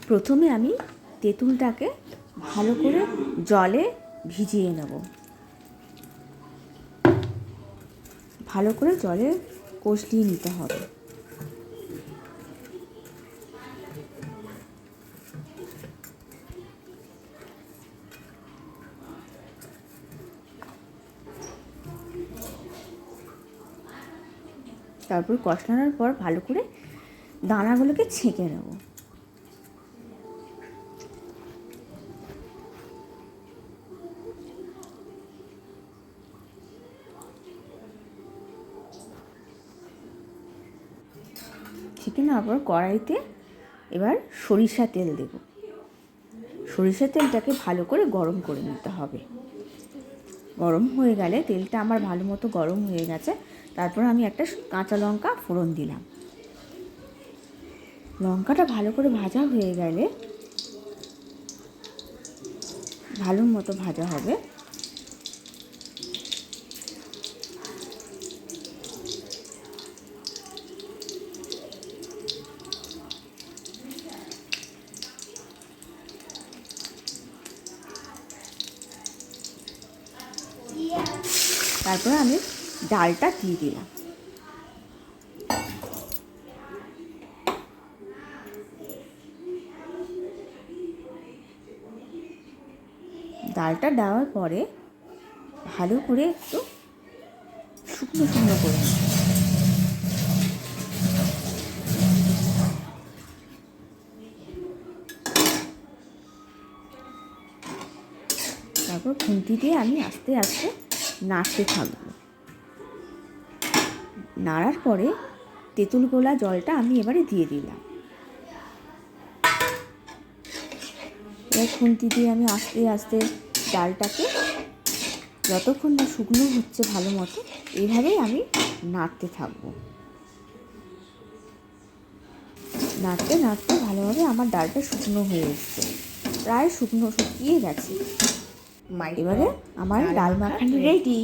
প্রথমে আমি তেঁতুলটাকে ভালো করে জলে ভিজিয়ে নেব। ভালো করে জলে কষলিয়ে নিতে হবে। তারপর কষলানোর পর ভালো করে দানাগুলোকে ছেঁকে নেব। ছেঁকে নেওয়ার পর কড়াইতে এবার সরিষা তেল দেব। সরিষা তেলটাকে ভালো করে গরম করে নিতে হবে। গরম হয়ে গেলে, তেলটা আমার ভালো মতো গরম হয়ে গেছে, তারপর আমি একটা কাঁচা লঙ্কা ফোড়ন দিলাম। লঙ্কাটা ভালো করে ভাজা হয়ে গেলে, ভালো মতো ভাজা হবে, তারপরে আমি ডালটা দিয়ে দিলাম। ডালটা দেওয়ার পরে ভালো করে একটু শুকনো শুকনো করে নিই। তারপর খুন্তি দিয়ে আমি আস্তে আস্তে নাড়তে থাকবো। নাড়ার পরে তেঁতুল গোলা জলটা আমি এবারে দিয়ে দিলাম। এবার খুন্তি দিয়ে আমি আস্তে আস্তে ডালটাকে যতক্ষণ না শুকনো হচ্ছে ভালো মতো, এইভাবেই আমি নাড়তে থাকবো। নাড়তে নাড়তে ভালোভাবে আমার ডালটা শুকনো হয়ে এসছে, প্রায় শুকিয়ে গেছে। এবারে আমার ডাল মাখানি রেডি।